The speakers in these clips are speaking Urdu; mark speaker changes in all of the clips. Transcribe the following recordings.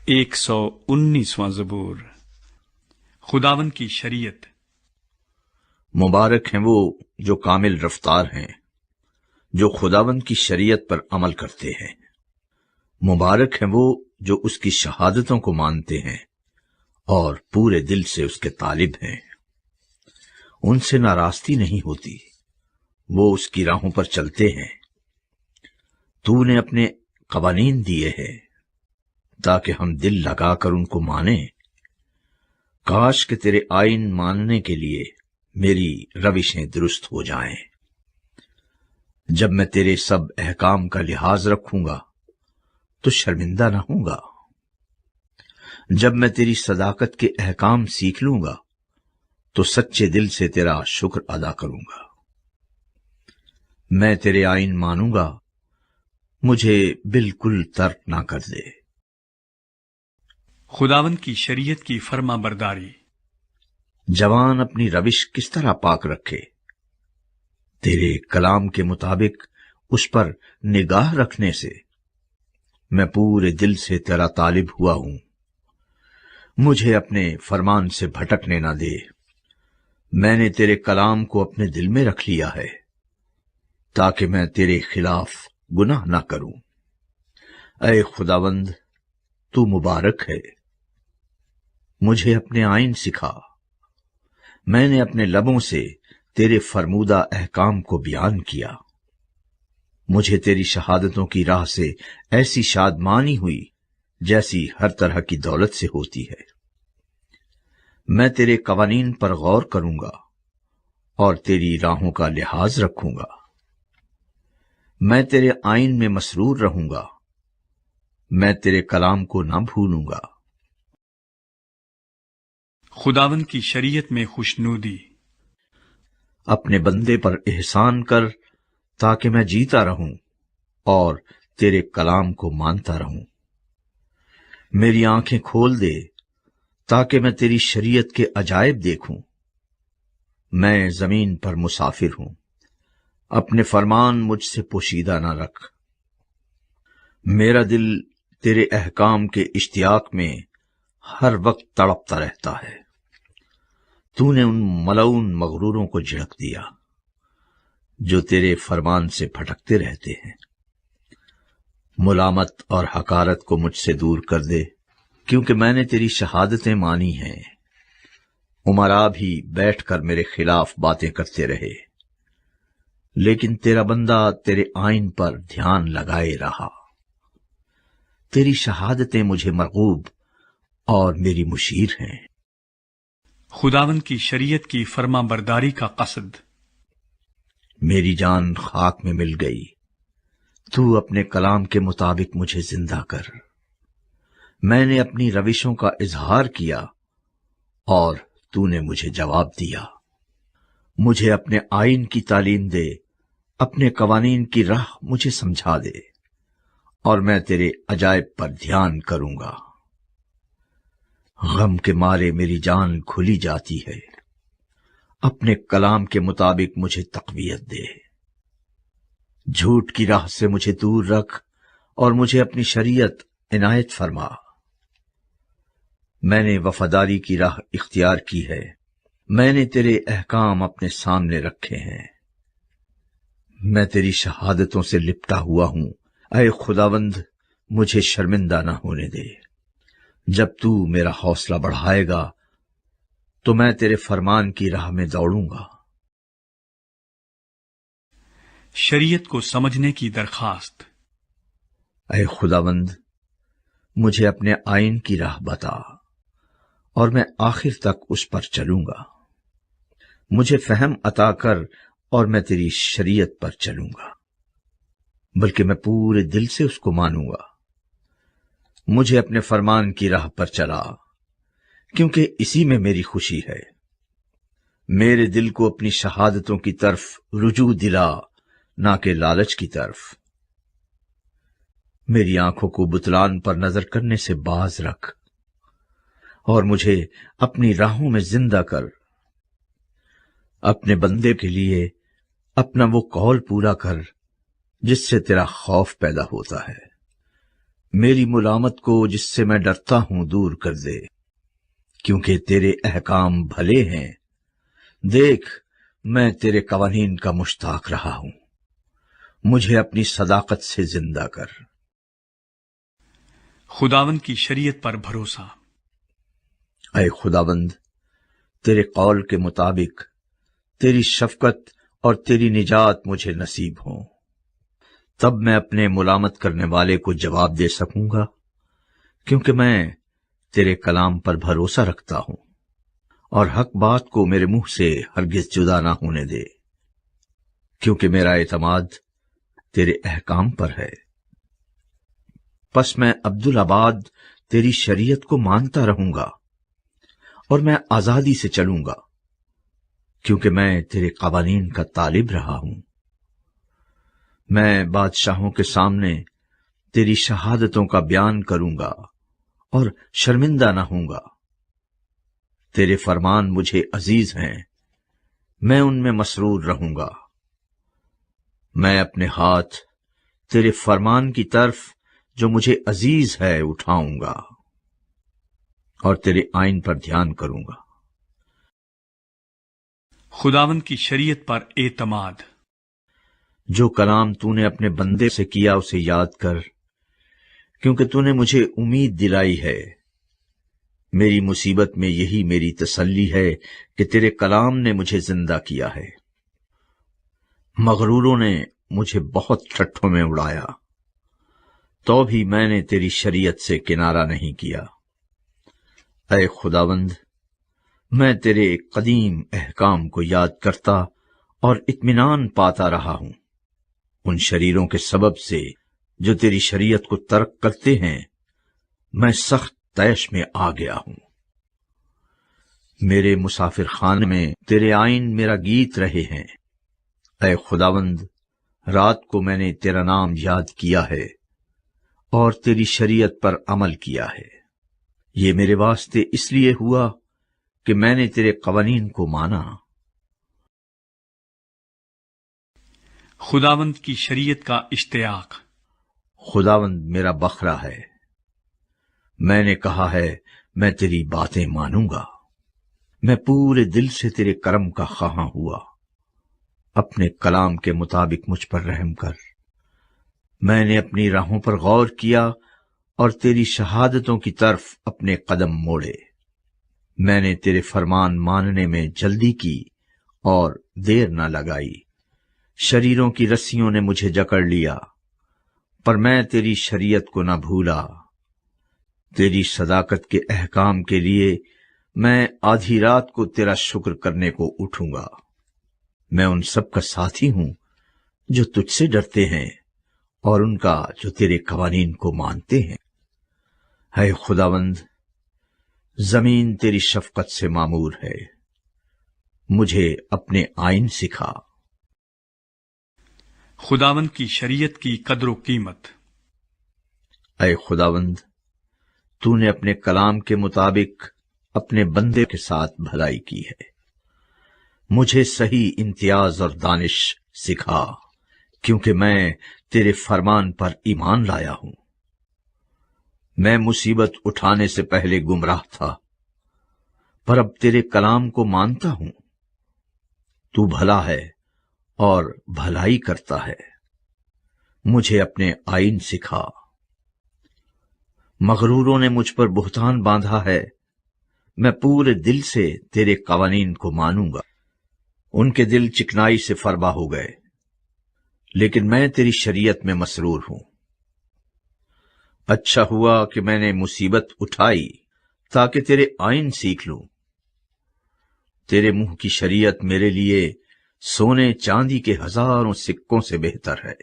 Speaker 1: 119واں زبور۔ خداوند کی شریعت۔
Speaker 2: مبارک ہیں وہ جو کامل رفتار ہیں، جو خداوند کی شریعت پر عمل کرتے ہیں۔ مبارک ہیں وہ جو اس کی شہادتوں کو مانتے ہیں اور پورے دل سے اس کے طالب ہیں۔ ان سے ناراستی نہیں ہوتی، وہ اس کی راہوں پر چلتے ہیں۔ تو نے اپنے قوانین دیے ہیں تاکہ ہم دل لگا کر ان کو مانیں۔ کاش کہ تیرے آئین ماننے کے لیے میری روشیں درست ہو جائیں۔ جب میں تیرے سب احکام کا لحاظ رکھوں گا تو شرمندہ نہ ہوں گا۔ جب میں تیری صداقت کے احکام سیکھ لوں گا تو سچے دل سے تیرا شکر ادا کروں گا۔ میں تیرے آئین مانوں گا، مجھے بالکل ترک نہ کر دے۔
Speaker 1: خداوند کی شریعت کی فرما برداری۔
Speaker 2: جوان اپنی روش کس طرح پاک رکھے، تیرے کلام کے مطابق اس پر نگاہ رکھنے سے میں پورے دل سے تیرا طالب ہوا ہوں۔ مجھے اپنے فرمان سے بھٹکنے نہ دے۔ میں نے تیرے کلام کو اپنے دل میں رکھ لیا ہے تاکہ میں تیرے خلاف گناہ نہ کروں۔ اے خداوند، تو مبارک ہے۔ مجھے اپنے آئین سکھا۔ میں نے اپنے لبوں سے تیرے فرمودہ احکام کو بیان کیا۔ مجھے تیری شہادتوں کی راہ سے ایسی شادمانی ہوئی جیسی ہر طرح کی دولت سے ہوتی ہے۔ میں تیرے قوانین پر غور کروں گا اور تیری راہوں کا لحاظ رکھوں گا۔ میں تیرے آئین میں مسرور رہوں گا، میں تیرے کلام کو نہ بھولوں گا۔
Speaker 1: خداوند کی شریعت میں خوشنودی۔
Speaker 2: اپنے بندے پر احسان کر تاکہ میں جیتا رہوں اور تیرے کلام کو مانتا رہوں۔ میری آنکھیں کھول دے تاکہ میں تیری شریعت کے عجائب دیکھوں۔ میں زمین پر مسافر ہوں، اپنے فرمان مجھ سے پوشیدہ نہ رکھ۔ میرا دل تیرے احکام کے اشتیاق میں ہر وقت تڑپتا رہتا ہے۔ تو نے ان ملعون مغروروں کو جھڑک دیا جو تیرے فرمان سے بھٹکتے رہتے ہیں۔ ملامت اور حقارت کو مجھ سے دور کر دے، کیونکہ میں نے تیری شہادتیں مانی ہیں۔ امراء بھی بیٹھ کر میرے خلاف باتیں کرتے رہے، لیکن تیرا بندہ تیرے آئین پر دھیان لگائے رہا۔ تیری شہادتیں مجھے مرغوب اور میری مشیر ہیں۔
Speaker 1: خداوند کی شریعت کی فرما برداری کا قصد۔
Speaker 2: میری جان خاک میں مل گئی، تو اپنے کلام کے مطابق مجھے زندہ کر۔ میں نے اپنی روشوں کا اظہار کیا اور تو نے مجھے جواب دیا۔ مجھے اپنے آئین کی تعلیم دے، اپنے قوانین کی راہ مجھے سمجھا دے، اور میں تیرے عجائب پر دھیان کروں گا۔ غم کے مارے میری جان کھلی جاتی ہے، اپنے کلام کے مطابق مجھے تقویت دے۔ جھوٹ کی راہ سے مجھے دور رکھ اور مجھے اپنی شریعت عنایت فرما۔ میں نے وفاداری کی راہ اختیار کی ہے، میں نے تیرے احکام اپنے سامنے رکھے ہیں۔ میں تیری شہادتوں سے لپٹا ہوا ہوں۔ اے خداوند، مجھے شرمندہ نہ ہونے دے۔ جب تو میرا حوصلہ بڑھائے گا تو میں تیرے فرمان کی راہ میں دوڑوں گا۔
Speaker 1: شریعت کو سمجھنے کی درخواست۔
Speaker 2: اے خداوند، مجھے اپنے آئین کی راہ بتا اور میں آخر تک اس پر چلوں گا۔ مجھے فہم عطا کر اور میں تیری شریعت پر چلوں گا، بلکہ میں پورے دل سے اس کو مانوں گا۔ مجھے اپنے فرمان کی راہ پر چلا، کیونکہ اسی میں میری خوشی ہے۔ میرے دل کو اپنی شہادتوں کی طرف رجوع دلا، نہ کہ لالچ کی طرف۔ میری آنکھوں کو بتلان پر نظر کرنے سے باز رکھ اور مجھے اپنی راہوں میں زندہ کر۔ اپنے بندے کے لیے اپنا وہ قول پورا کر جس سے تیرا خوف پیدا ہوتا ہے۔ میری ملامت کو جس سے میں ڈرتا ہوں دور کر دے، کیونکہ تیرے احکام بھلے ہیں۔ دیکھ، میں تیرے قوانین کا مشتاق رہا ہوں، مجھے اپنی صداقت سے زندہ کر۔
Speaker 1: خداوند کی شریعت پر بھروسہ۔
Speaker 2: اے خداوند، تیرے قول کے مطابق تیری شفقت اور تیری نجات مجھے نصیب ہوں، تب میں اپنے ملامت کرنے والے کو جواب دے سکوں گا، کیونکہ میں تیرے کلام پر بھروسہ رکھتا ہوں، اور حق بات کو میرے منہ سے ہرگز جدا نہ ہونے دے، کیونکہ میرا اعتماد تیرے احکام پر ہے۔ پس میں عبدالآباد تیری شریعت کو مانتا رہوں گا، اور میں آزادی سے چلوں گا، کیونکہ میں تیرے قوانین کا طالب رہا ہوں۔ میں بادشاہوں کے سامنے تیری شہادتوں کا بیان کروں گا اور شرمندہ نہ ہوں گا۔ تیرے فرمان مجھے عزیز ہیں، میں ان میں مسرور رہوں گا۔ میں اپنے ہاتھ تیرے فرمان کی طرف جو مجھے عزیز ہے اٹھاؤں گا، اور تیرے آئین پر دھیان کروں گا۔
Speaker 1: خداوند کی شریعت پر اعتماد۔
Speaker 2: جو کلام تو نے اپنے بندے سے کیا اسے یاد کر، کیونکہ تو نے مجھے امید دلائی ہے۔ میری مصیبت میں یہی میری تسلی ہے کہ تیرے کلام نے مجھے زندہ کیا ہے۔ مغروروں نے مجھے بہت ٹھٹھوں میں اڑایا، تو بھی میں نے تیری شریعت سے کنارہ نہیں کیا۔ اے خداوند، میں تیرے قدیم احکام کو یاد کرتا اور اطمینان پاتا رہا ہوں۔ ان شریروں کے سبب سے جو تیری شریعت کو ترک کرتے ہیں، میں سخت طیش میں آ گیا ہوں۔ میرے مسافر خانے میں تیرے آئین میرا گیت رہے ہیں۔ اے خداوند، رات کو میں نے تیرا نام یاد کیا ہے اور تیری شریعت پر عمل کیا ہے۔ یہ میرے واسطے اس لیے ہوا کہ میں نے تیرے قوانین کو مانا۔
Speaker 1: خداوند کی شریعت کا اشتیاق۔
Speaker 2: خداوند میرا بخرا ہے، میں نے کہا ہے میں تیری باتیں مانوں گا۔ میں پورے دل سے تیرے کرم کا خواہاں ہوا، اپنے کلام کے مطابق مجھ پر رحم کر۔ میں نے اپنی راہوں پر غور کیا اور تیری شہادتوں کی طرف اپنے قدم موڑے۔ میں نے تیرے فرمان ماننے میں جلدی کی اور دیر نہ لگائی۔ شریروں کی رسیوں نے مجھے جکڑ لیا، پر میں تیری شریعت کو نہ بھولا۔ تیری صداقت کے احکام کے لیے میں آدھی رات کو تیرا شکر کرنے کو اٹھوں گا۔ میں ان سب کا ساتھی ہوں جو تجھ سے ڈرتے ہیں، اور ان کا جو تیرے قوانین کو مانتے ہیں۔ اے خداوند، زمین تیری شفقت سے معمور ہے، مجھے اپنے آئین سکھا۔
Speaker 1: خداوند کی شریعت کی قدر و قیمت۔
Speaker 2: اے خداوند، تو نے اپنے کلام کے مطابق اپنے بندے کے ساتھ بھلائی کی ہے۔ مجھے صحیح امتیاز اور دانش سکھا، کیونکہ میں تیرے فرمان پر ایمان لایا ہوں۔ میں مصیبت اٹھانے سے پہلے گمراہ تھا، پر اب تیرے کلام کو مانتا ہوں۔ تو بھلا ہے اور بھلائی کرتا ہے، مجھے اپنے آئین سکھا۔ مغروروں نے مجھ پر بہتان باندھا ہے، میں پورے دل سے تیرے قوانین کو مانوں گا۔ ان کے دل چکنائی سے فربا ہو گئے، لیکن میں تیری شریعت میں مسرور ہوں۔ اچھا ہوا کہ میں نے مصیبت اٹھائی تاکہ تیرے آئین سیکھ لوں۔ تیرے منہ کی شریعت میرے لیے سونے چاندی کے ہزاروں سکوں سے بہتر ہے۔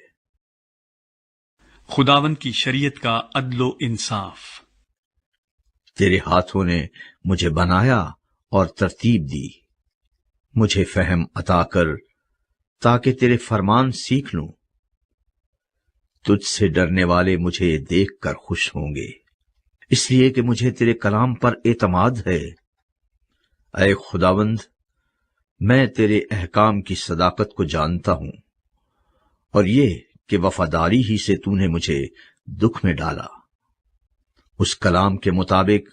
Speaker 1: خداوند کی شریعت کا عدل و انصاف۔
Speaker 2: تیرے ہاتھوں نے مجھے بنایا اور ترتیب دی، مجھے فہم عطا کر تاکہ تیرے فرمان سیکھ لوں۔ تجھ سے ڈرنے والے مجھے دیکھ کر خوش ہوں گے، اس لیے کہ مجھے تیرے کلام پر اعتماد ہے۔ اے خداوند، میں تیرے احکام کی صداقت کو جانتا ہوں، اور یہ کہ وفاداری ہی سے تو نے مجھے دکھ میں ڈالا۔ اس کلام کے مطابق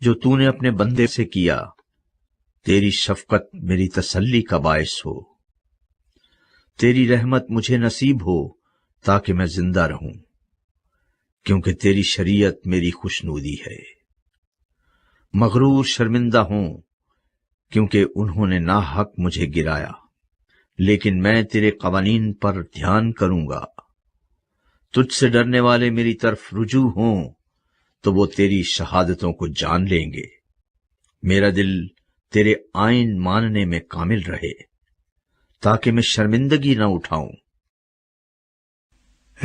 Speaker 2: جو تو نے اپنے بندے سے کیا، تیری شفقت میری تسلی کا باعث ہو، تیری رحمت مجھے نصیب ہو تاکہ میں زندہ رہوں، کیونکہ تیری شریعت میری خوشنودی ہے۔ مغرور شرمندہ ہوں کیونکہ انہوں نے ناحق مجھے گرایا، لیکن میں تیرے قوانین پر دھیان کروں گا۔ تجھ سے ڈرنے والے میری طرف رجوع ہوں تو وہ تیری شہادتوں کو جان لیں گے۔ میرا دل تیرے آئین ماننے میں کامل رہے تاکہ میں شرمندگی نہ اٹھاؤں۔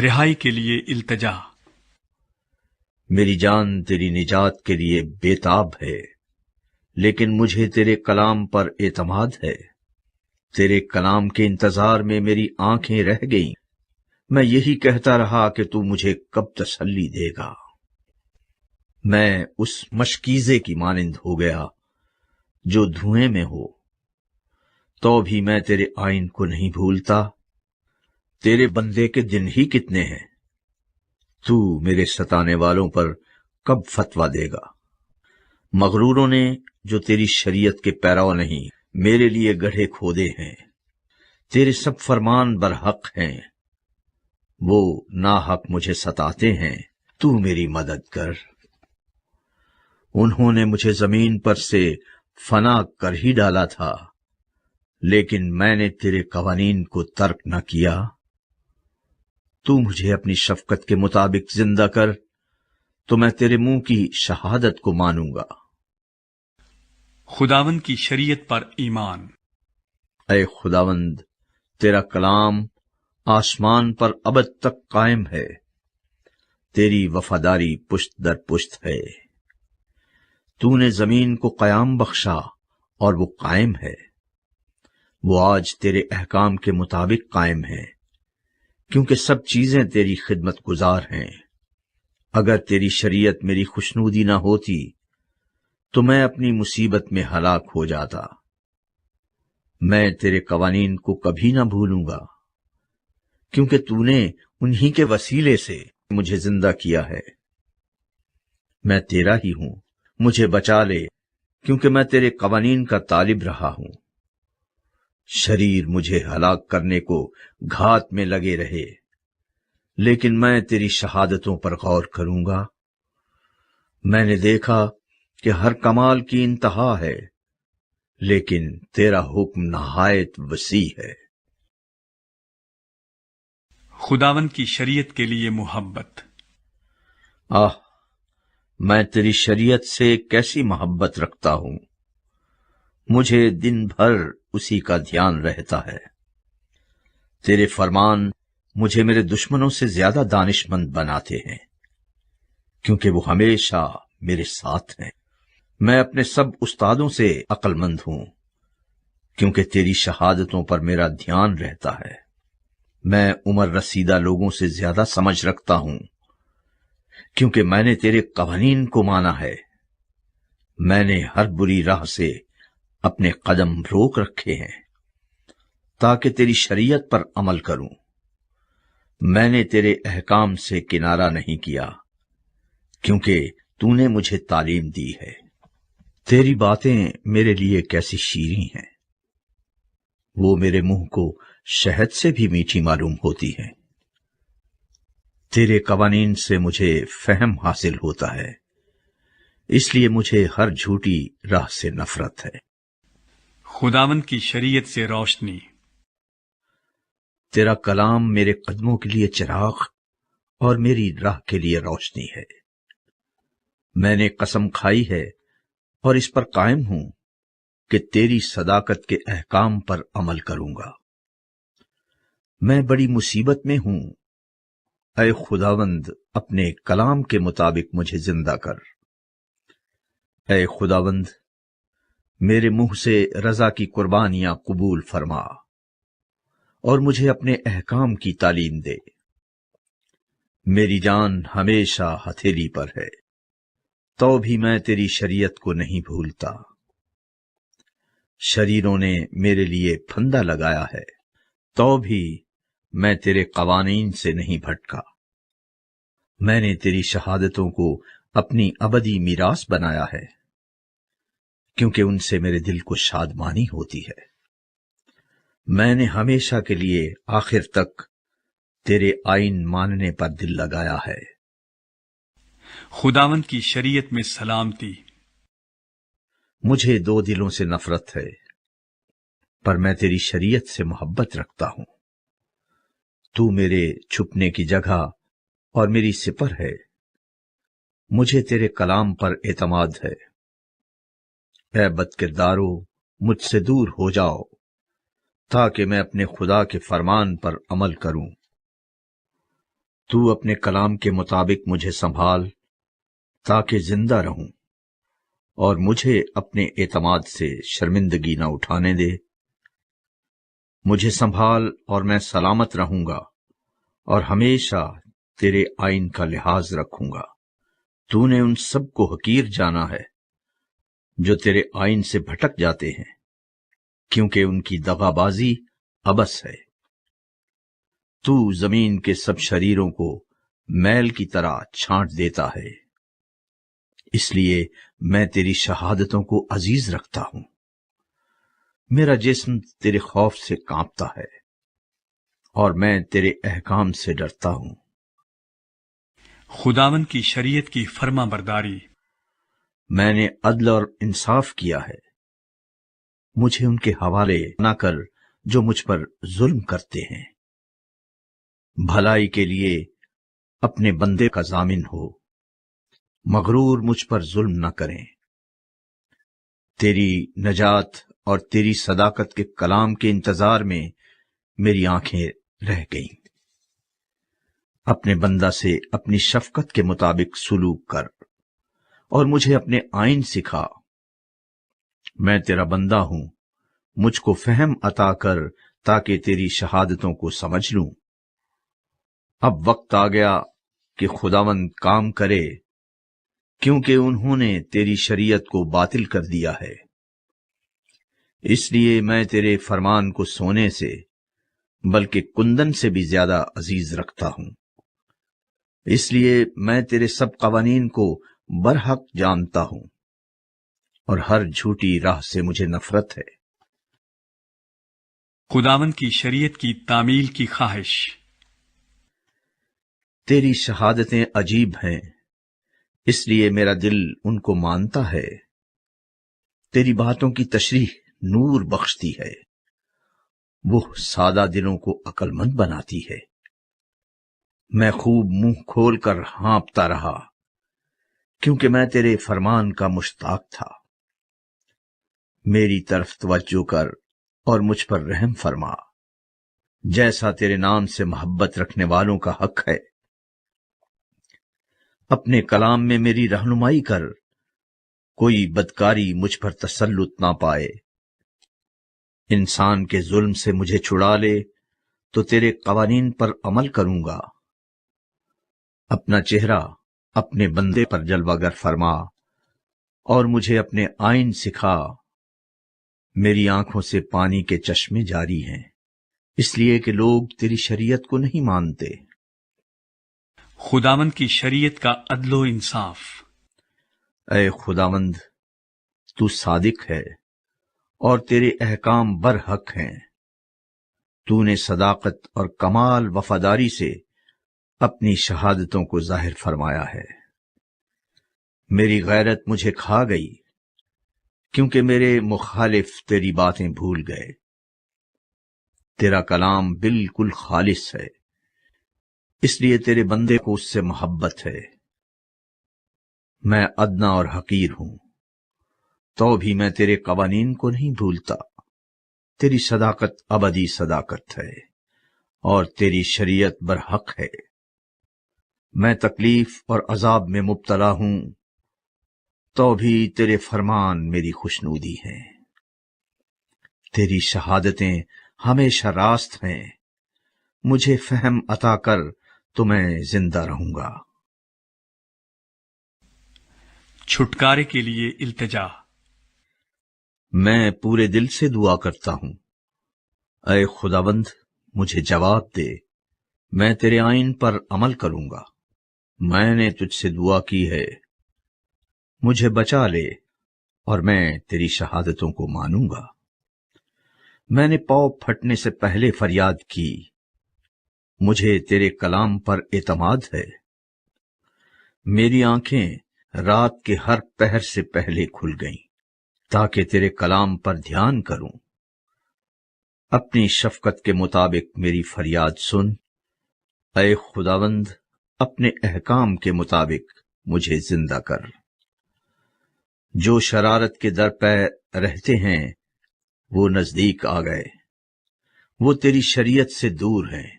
Speaker 1: رہائی کے لیے التجا۔
Speaker 2: میری جان تیری نجات کے لیے بےتاب ہے، لیکن مجھے تیرے کلام پر اعتماد ہے۔ تیرے کلام کے انتظار میں میری آنکھیں رہ گئیں، میں یہی کہتا رہا کہ تو مجھے کب تسلی دے گا۔ میں اس مشکیزے کی مانند ہو گیا جو دھوئیں میں ہو، تو بھی میں تیرے آئین کو نہیں بھولتا۔ تیرے بندے کے دن ہی کتنے ہیں، تو میرے ستانے والوں پر کب فتویٰ دے گا؟ مغروروں نے جو تیری شریعت کے پیرو نہیں، میرے لیے گڑھے کھودے ہیں۔ تیرے سب فرمان برحق ہیں، وہ ناحق مجھے ستاتے ہیں، تو میری مدد کر۔ انہوں نے مجھے زمین پر سے فنا کر ہی ڈالا تھا، لیکن میں نے تیرے قوانین کو ترک نہ کیا۔ تو مجھے اپنی شفقت کے مطابق زندہ کر، تو میں تیرے منہ کی شہادت کو مانوں گا۔
Speaker 1: خداوند کی شریعت پر ایمان۔
Speaker 2: اے خداوند، تیرا کلام آسمان پر ابد تک قائم ہے، تیری وفاداری پشت در پشت ہے۔ تو نے زمین کو قیام بخشا اور وہ قائم ہے، وہ آج تیرے احکام کے مطابق قائم ہے، کیونکہ سب چیزیں تیری خدمت گزار ہیں۔ اگر تیری شریعت میری خوشنودی نہ ہوتی تو میں اپنی مصیبت میں ہلاک ہو جاتا۔ میں تیرے قوانین کو کبھی نہ بھولوں گا، کیونکہ تو نے انہی کے وسیلے سے مجھے زندہ کیا ہے۔ میں تیرا ہی ہوں، مجھے بچا لے، کیونکہ میں تیرے قوانین کا طالب رہا ہوں۔ شریر مجھے ہلاک کرنے کو گھات میں لگے رہے، لیکن میں تیری شہادتوں پر غور کروں گا۔ میں نے دیکھا کہ ہر کمال کی انتہا ہے، لیکن تیرا حکم نہایت وسیع ہے۔
Speaker 1: خداوند کی شریعت کے لیے محبت۔
Speaker 2: میں تیری شریعت سے کیسی محبت رکھتا ہوں، مجھے دن بھر اسی کا دھیان رہتا ہے۔ تیرے فرمان مجھے میرے دشمنوں سے زیادہ دانش مند بناتے ہیں، کیونکہ وہ ہمیشہ میرے ساتھ ہیں۔ میں اپنے سب استادوں سے عقل مند ہوں، کیونکہ تیری شہادتوں پر میرا دھیان رہتا ہے۔ میں عمر رسیدہ لوگوں سے زیادہ سمجھ رکھتا ہوں، کیونکہ میں نے تیرے قوانین کو مانا ہے۔ میں نے ہر بری راہ سے اپنے قدم روک رکھے ہیں، تاکہ تیری شریعت پر عمل کروں۔ میں نے تیرے احکام سے کنارہ نہیں کیا، کیونکہ تو نے مجھے تعلیم دی ہے۔ تیری باتیں میرے لیے کیسی شیریں ہیں، وہ میرے منہ کو شہد سے بھی میٹھی معلوم ہوتی ہیں۔ تیرے قوانین سے مجھے فہم حاصل ہوتا ہے، اس لیے مجھے ہر جھوٹی راہ سے نفرت ہے۔
Speaker 1: خداوند کی شریعت سے روشنی۔
Speaker 2: تیرا کلام میرے قدموں کے لیے چراغ اور میری راہ کے لیے روشنی ہے۔ میں نے قسم کھائی ہے اور اس پر قائم ہوں کہ تیری صداقت کے احکام پر عمل کروں گا۔ میں بڑی مصیبت میں ہوں، اے خداوند اپنے کلام کے مطابق مجھے زندہ کر۔ اے خداوند میرے منہ سے رضا کی قربانیاں قبول فرما اور مجھے اپنے احکام کی تعلیم دے۔ میری جان ہمیشہ ہتھیلی پر ہے، تو بھی میں تیری شریعت کو نہیں بھولتا۔ شریروں نے میرے لیے پھندا لگایا ہے، تو بھی میں تیرے قوانین سے نہیں بھٹکا۔ میں نے تیری شہادتوں کو اپنی ابدی میراث بنایا ہے، کیونکہ ان سے میرے دل کو شادمانی ہوتی ہے۔ میں نے ہمیشہ کے لیے آخر تک تیرے آئین ماننے پر دل لگایا ہے۔
Speaker 1: خداوند کی شریعت میں سلامتی۔
Speaker 2: مجھے دو دلوں سے نفرت ہے، پر میں تیری شریعت سے محبت رکھتا ہوں۔ تو میرے چھپنے کی جگہ اور میری سپر ہے۔ مجھے تیرے کلام پر اعتماد ہے۔ اے بد کردارو، مجھ سے دور ہو جاؤ، تاکہ میں اپنے خدا کے فرمان پر عمل کروں۔ تو اپنے کلام کے مطابق مجھے سنبھال تاکہ زندہ رہوں، اور مجھے اپنے اعتماد سے شرمندگی نہ اٹھانے دے۔ مجھے سنبھال اور میں سلامت رہوں گا، اور ہمیشہ تیرے آئین کا لحاظ رکھوں گا۔ تو نے ان سب کو حقیر جانا ہے جو تیرے آئین سے بھٹک جاتے ہیں، کیونکہ ان کی دغا بازی عبث ہے۔ تو زمین کے سب شریروں کو میل کی طرح چھانٹ دیتا ہے، اس لیے میں تیری شہادتوں کو عزیز رکھتا ہوں۔ میرا جسم تیرے خوف سے کانپتا ہے، اور میں تیرے احکام سے ڈرتا ہوں۔
Speaker 1: خداوند کی شریعت کی فرما برداری۔
Speaker 2: میں نے عدل اور انصاف کیا ہے۔ مجھے ان کے حوالے نہ کر جو مجھ پر ظلم کرتے ہیں۔ بھلائی کے لیے اپنے بندے کا ضامن ہو، مغرور مجھ پر ظلم نہ کریں۔ تیری نجات اور تیری صداقت کے کلام کے انتظار میں میری آنکھیں رہ گئیں۔ اپنے بندہ سے اپنی شفقت کے مطابق سلوک کر، اور مجھے اپنے آئین سکھا۔ میں تیرا بندہ ہوں، مجھ کو فہم عطا کر تاکہ تیری شہادتوں کو سمجھ لوں۔ اب وقت آ گیا کہ خداوند کام کرے، کیونکہ انہوں نے تیری شریعت کو باطل کر دیا ہے۔ اس لیے میں تیرے فرمان کو سونے سے بلکہ کندن سے بھی زیادہ عزیز رکھتا ہوں۔ اس لیے میں تیرے سب قوانین کو برحق جانتا ہوں، اور ہر جھوٹی راہ سے مجھے نفرت ہے۔
Speaker 1: خداوند کی شریعت کی تعمیل کی خواہش۔
Speaker 2: تیری شہادتیں عجیب ہیں، اس لیے میرا دل ان کو مانتا ہے۔ تیری باتوں کی تشریح نور بخشتی ہے، وہ سادہ دلوں کو عقل مند بناتی ہے۔ میں خوب منہ کھول کر ہانپتا رہا، کیونکہ میں تیرے فرمان کا مشتاق تھا۔ میری طرف توجہ کر اور مجھ پر رحم فرما، جیسا تیرے نام سے محبت رکھنے والوں کا حق ہے۔ اپنے کلام میں میری رہنمائی کر، کوئی بدکاری مجھ پر تسلط نہ پائے۔ انسان کے ظلم سے مجھے چھڑا لے تو تیرے قوانین پر عمل کروں گا۔ اپنا چہرہ اپنے بندے پر جلوہ گر فرما، اور مجھے اپنے آئین سکھا۔ میری آنکھوں سے پانی کے چشمے جاری ہیں، اس لیے کہ لوگ تیری شریعت کو نہیں مانتے۔
Speaker 1: خداوند کی شریعت کا عدل و انصاف۔
Speaker 2: اے خداوند، تو صادق ہے، اور تیرے احکام برحق ہیں۔ تو نے صداقت اور کمال وفاداری سے اپنی شہادتوں کو ظاہر فرمایا ہے۔ میری غیرت مجھے کھا گئی، کیونکہ میرے مخالف تیری باتیں بھول گئے۔ تیرا کلام بالکل خالص ہے، اس لیے تیرے بندے کو اس سے محبت ہے۔ میں ادنا اور حقیر ہوں، تو بھی میں تیرے قوانین کو نہیں بھولتا۔ تیری صداقت ابدی صداقت ہے، اور تیری شریعت برحق ہے۔ میں تکلیف اور عذاب میں مبتلا ہوں، تو بھی تیرے فرمان میری خوشنودی ہیں۔ تیری شہادتیں ہمیشہ راست ہیں، مجھے فہم عطا کر تو میں زندہ رہوں گا۔
Speaker 1: چھٹکارے کے لیے التجا۔
Speaker 2: میں پورے دل سے دعا کرتا ہوں، اے خداوند مجھے جواب دے، میں تیرے آئین پر عمل کروں گا۔ میں نے تجھ سے دعا کی ہے، مجھے بچا لے اور میں تیری شہادتوں کو مانوں گا۔ میں نے پاؤں پھٹنے سے پہلے فریاد کی، مجھے تیرے کلام پر اعتماد ہے۔ میری آنکھیں رات کے ہر پہر سے پہلے کھل گئیں تاکہ تیرے کلام پر دھیان کروں۔ اپنی شفقت کے مطابق میری فریاد سن، اے خداوند، اپنے احکام کے مطابق مجھے زندہ کر۔ جو شرارت کے در پہ رہتے ہیں وہ نزدیک آ گئے، وہ تیری شریعت سے دور ہیں۔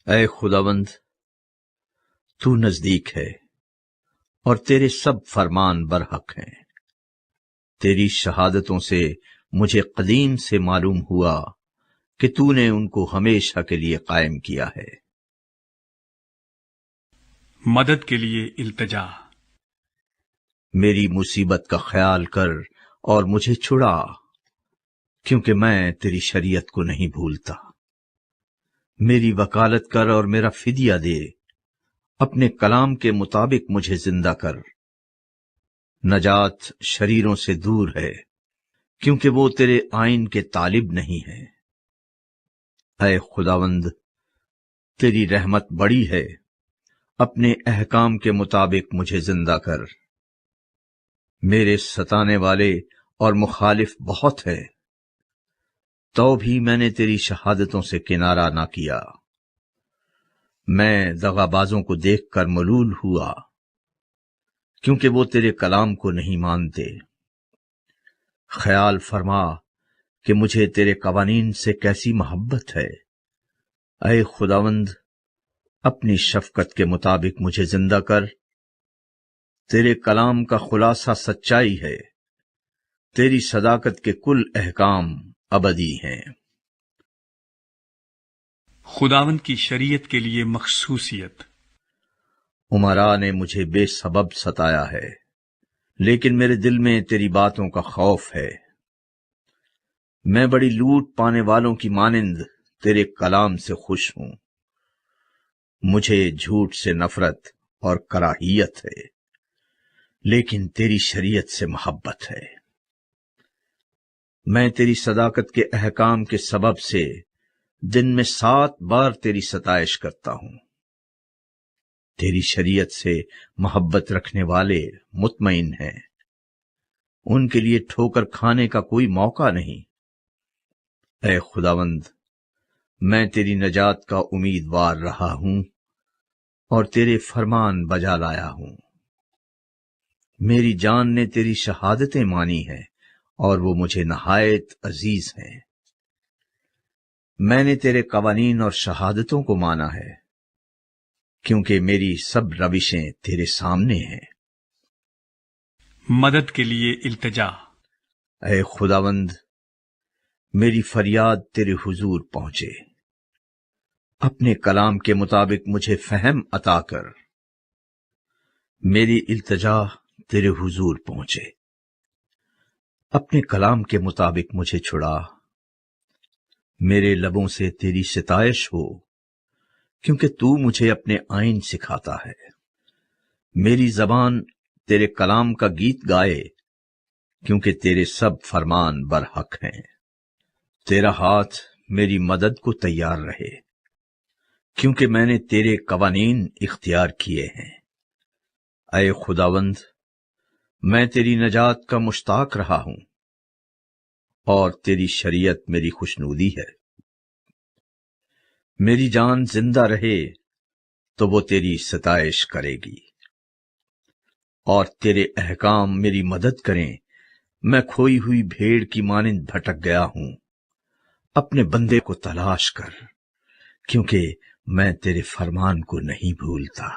Speaker 2: اے خداوند، تو نزدیک ہے اور تیرے سب فرمان برحق ہیں۔ تیری شہادتوں سے مجھے قدیم سے معلوم ہوا کہ تو نے ان کو ہمیشہ کے لیے قائم کیا ہے۔
Speaker 1: مدد کے لیے التجا۔
Speaker 2: میری مصیبت کا خیال کر اور مجھے چھڑا، کیونکہ میں تیری شریعت کو نہیں بھولتا۔ میری وکالت کر اور میرا فدیہ دے، اپنے کلام کے مطابق مجھے زندہ کر۔ نجات شریروں سے دور ہے، کیونکہ وہ تیرے آئین کے طالب نہیں ہیں۔ اے خداوند، تیری رحمت بڑی ہے، اپنے احکام کے مطابق مجھے زندہ کر۔ میرے ستانے والے اور مخالف بہت ہے، تو بھی میں نے تیری شہادتوں سے کنارہ نہ کیا۔ میں دغابازوں کو دیکھ کر ملول ہوا، کیونکہ وہ تیرے کلام کو نہیں مانتے۔ خیال فرما کہ مجھے تیرے قوانین سے کیسی محبت ہے۔ اے خداوند، اپنی شفقت کے مطابق مجھے زندہ کر۔ تیرے کلام کا خلاصہ سچائی ہے، تیری صداقت کے کل احکام ابدی ہیں۔
Speaker 1: خداوند کی شریعت کے لیے مخصوصیت۔
Speaker 2: عمراء نے مجھے بے سبب ستایا ہے، لیکن میرے دل میں تیری باتوں کا خوف ہے۔ میں بڑی لوٹ پانے والوں کی مانند تیرے کلام سے خوش ہوں۔ مجھے جھوٹ سے نفرت اور کراہیت ہے، لیکن تیری شریعت سے محبت ہے۔ میں تیری صداقت کے احکام کے سبب سے دن میں 7 بار تیری ستائش کرتا ہوں۔ تیری شریعت سے محبت رکھنے والے مطمئن ہیں، ان کے لیے ٹھوکر کھانے کا کوئی موقع نہیں۔ اے خداوند، میں تیری نجات کا امیدوار رہا ہوں اور تیرے فرمان بجا لایا ہوں۔ میری جان نے تیری شہادتیں مانی ہیں اور وہ مجھے نہایت عزیز ہیں۔ میں نے تیرے قوانین اور شہادتوں کو مانا ہے، کیونکہ میری سب روشیں تیرے سامنے ہیں۔
Speaker 1: مدد کے لیے التجا۔
Speaker 2: اے خداوند، میری فریاد تیرے حضور پہنچے۔ اپنے کلام کے مطابق مجھے فہم عطا کر۔ میری التجا تیرے حضور پہنچے۔ اپنے کلام کے مطابق مجھے چھڑا۔ میرے لبوں سے تیری ستائش ہو، کیونکہ تو مجھے اپنے آئین سکھاتا ہے۔ میری زبان تیرے کلام کا گیت گائے، کیونکہ تیرے سب فرمان برحق ہیں۔ تیرا ہاتھ میری مدد کو تیار رہے، کیونکہ میں نے تیرے قوانین اختیار کیے ہیں۔ اے خداوند، میں تیری نجات کا مشتاق رہا ہوں اور تیری شریعت میری خوشنودی ہے۔ میری جان زندہ رہے تو وہ تیری ستائش کرے گی، اور تیرے احکام میری مدد کریں۔ میں کھوئی ہوئی بھیڑ کی مانند بھٹک گیا ہوں، اپنے بندے کو تلاش کر، کیونکہ میں تیرے فرمان کو نہیں بھولتا۔